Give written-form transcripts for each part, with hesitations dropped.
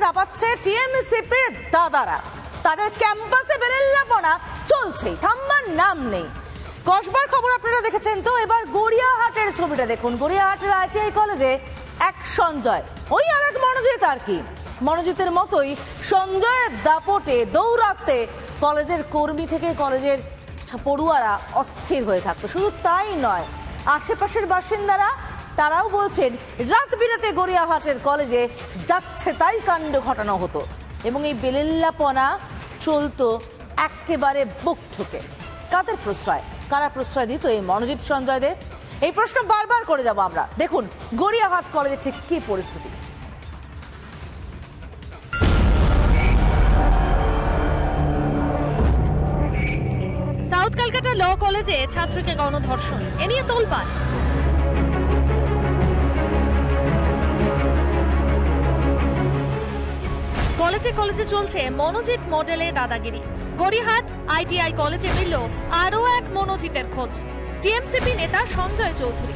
দাপাচ্ছে টিএমসিপির দাদারা। তাদের ক্যাম্পাসে বেরেল্লাপনা চলছে, থামবার নাম নেই। কসবার খবর আপনারা দেখেছেন তো, এবার গড়িয়াহাটের ছবিটা দেখুন। গড়িয়াহাটের আইটিআই কলেজে এক সঞ্জয়, ওই আর এক মনোজিৎ আর কি। মনোজিতের মতোই সঞ্জয়ের দাপটে দৌড়াতে কলেজের কর্মী থেকে কলেজের পড়ুয়ারা অস্থির হয়ে থাকতো। শুধু তাই নয়, আশেপাশের বাসিন্দারা তারাও বলছেন রাত বিরাতে গড়িয়াহাটের কলেজে যাচ্ছে তাই কাণ্ড ঘটানো হতো এবং এই বেলেল্লাপনা চলতো একেবারে বুক ঠুকে। কাদের প্রশ্রয়, কারা প্রশ্রয় দিত এই মনোজিৎ সঞ্জয়দের? এই প্রশ্ন বারবার করে যাব আমরা। দেখুন গড়িয়াহাট কলেজে ঠিক কি পরিস্থিতি। সাউথ ক্যালকাটা ল কলেজে ছাত্রীকে গণধর্ষণ, এ নিয়ে তোলপাড়। কলেজে কলেজে চলছে মনোজিৎ মডেলে দাদাগিরি। গড়িয়াহাট আইটিআই কলেজে মিলল আরও এক মনোজিতের খোঁজ, টিএমসিপি নেতা সঞ্জয় চৌধুরী।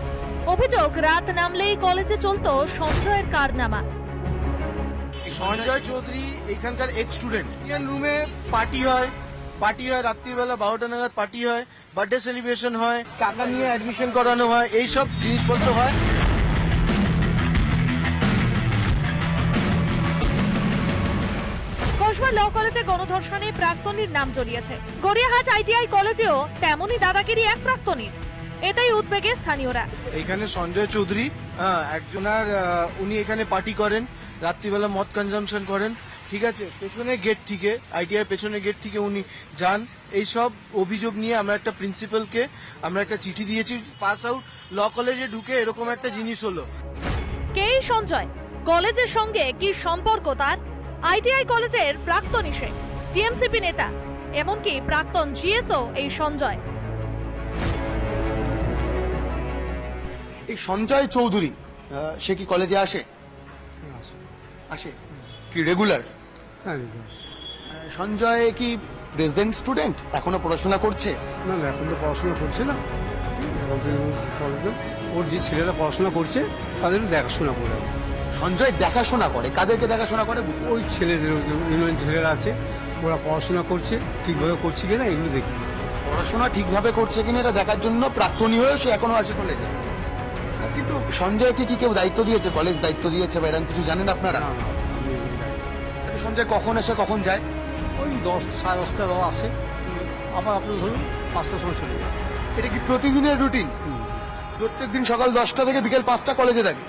অভিযোগ, রাত নামলেই কলেজে চলতো সঞ্জয়ের কারনামা। সঞ্জয় চৌধুরী এখানকার এক্স স্টুডেন্ট। রুমে পার্টি হয় রাত্রিবেলা 12টা নাগাদ পার্টি হয়, বার্থডে সেলিব্রেশন হয়, টাকা নিয়ে অ্যাডমিশন করানো হয়, এইসব জিনিসপত্র হয়। কসবা ল কলেজে গণধর্ষণে প্রাক্তনীর নাম জড়িয়েছে। গড়িয়াহাট আইটিআই কলেজেও তেমনই দাদাগিরি এক প্রাক্তনীর, এটাই উদ্বেগে স্থানীয়রা। এখানে সঞ্জয় চৌধুরী একজনার, উনি এখানে পার্টি করেন, রাত্রিবেলা মদ কনজামশন করেন, ঠিক আছে। পেছনে গেট থেকে, আইটিআই পেছনে গেট থেকে উনি যান। এইসব অভিযোগ নিয়ে আমরা একটা প্রিন্সিপালকে আমরা একটা চিঠি দিয়েছি। পাস আউট ল কলেজে ঢুকে এরকম একটা জিনিস হলো। কে সঞ্জয়? কলেজের সঙ্গে কি সম্পর্ক তার? আইটিআই কলেজের প্রাক্তনী সে, টিএমসিপি নেতা, এমনকি প্রাক্তন জিএসও এই সঞ্জয়। এই সঞ্জয় চৌধুরী সে কি কলেজে আসে? আসে কি রেগুলার? সঞ্জয় কি প্রেজেন্ট স্টুডেন্ট, এখনো পড়াশোনা করছে? না না, এখন তো পড়াশোনা করছে না। ওর যে ছেলেরা পড়াশোনা করছে তাদের দেখাশোনা করে। সঞ্জয় দেখাশোনা করে? কাদেরকে দেখাশোনা করে? ওই ছেলেদের, ইউনিয়ন ছেলেরা আছে, ওরা পড়াশোনা করছে ঠিকভাবে করছে কিনা এগুলো দেখি। পড়াশোনা ঠিকভাবে করছে কিনা এটা দেখার জন্য প্রাক্তনী হয়েও সে এখনো আসে কলেজে। কিন্তু সঞ্জয়কে কি কেউ দায়িত্ব দিয়েছে, কলেজ দায়িত্ব দিয়েছে বা এরকম কিছু জানেন আপনারা? আচ্ছা, সঞ্জয় কখন এসে কখন যায়? ওই 10টা সাড়ে 10টা আসে, আবার আপনি ধরুন 5টার সময় চলে যায়। এটা কি প্রতিদিনের রুটিন? প্রত্যেক দিন সকাল 10টা থেকে বিকেল 5টা কলেজে থাকে?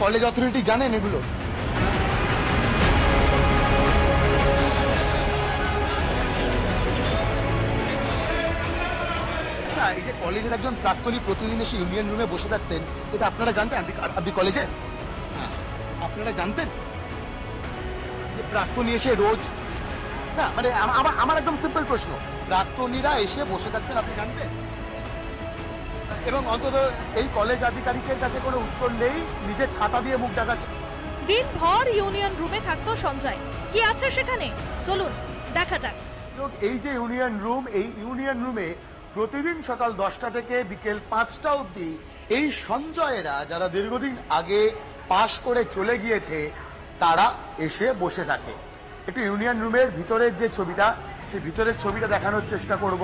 কলেজ অথরিটি জানেন এগুলো? এই যে কলেজের একজন প্রাক্তনী প্রতিদিন এসে ইউনিয়ন রুমে বসে থাকতেন, এটা আপনারা জানতেন? আপনি কলেজে আপনারা জানতেন যে প্রাক্তনী এসে রোজ, না মানে আমার একদম সিম্পল প্রশ্ন, প্রাক্তনীরা এসে বসে থাকতেন আপনি জানতেন? এবং অন্তত এই কলেজ আধিকারিকের কাছে কোনো উত্তর নেই, নিজের ছাতা দিয়ে মুখ ঢাকাচ্ছে। দিনভর ইউনিয়ন রুমে থাকতো সঞ্জয়, কি আছে সেখানে চলুন দেখা যাক। এই যে ইউনিয়ন রুম, এই ইউনিয়ন রুমে প্রতিদিন সকাল 10টা থেকে বিকেল 5টা অবধি এই সঞ্জয়েরা, যারা দীর্ঘদিন আগে পাশ করে চলে গিয়েছে, তারা এসে বসে থাকে। একটু ইউনিয়ন রুমের ভিতরের যে ছবিটা, সেই ভিতরের ছবিটা দেখানোর চেষ্টা করব।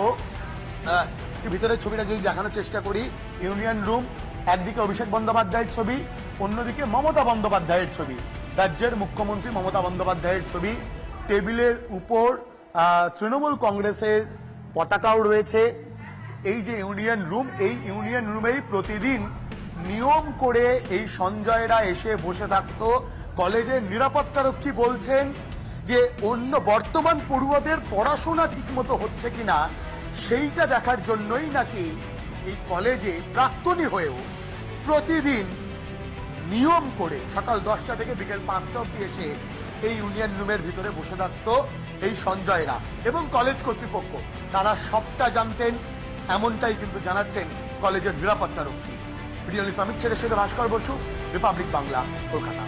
ভিতরের ছবিটা যদি দেখানোর চেষ্টা করি, ইউনিয়ন রুম, একদিকে অভিষেক বন্দ্যোপাধ্যায়ের ছবি, অন্যদিকে মমতা বন্দ্যোপাধ্যায়ের ছবি, রাজ্যের মুখ্যমন্ত্রী মমতা বন্দ্যোপাধ্যায়ের ছবি। টেবিলের উপর তৃণমূল কংগ্রেসের পতাকাও রয়েছে। এই যে ইউনিয়ন রুম, এই ইউনিয়ন রুমেই প্রতিদিন নিয়ম করে এই সঞ্জয়রা এসে বসে থাকতো। কলেজের নিরাপত্তারক্ষী বলছেন যে অন্য বর্তমান পড়ুয়াদের পড়াশোনা ঠিকমতো হচ্ছে কিনা সেইটা দেখার জন্যই নাকি এই কলেজে প্রাক্তনী হয়েও প্রতিদিন নিয়ম করে সকাল 10টা থেকে বিকেল 5টা অবধি এসে এই ইউনিয়ন রুমের ভিতরে বসে থাকতো এই সঞ্জয়রা। এবং কলেজ কর্তৃপক্ষ তারা সবটা জানতেন, এমনটাই কিন্তু জানাচ্ছেন কলেজের নিরাপত্তারক্ষী। ভিডিও লিস্ট অমিত ছেড়ে ভাস্কর বসু, রিপাবলিক বাংলা, কলকাতা।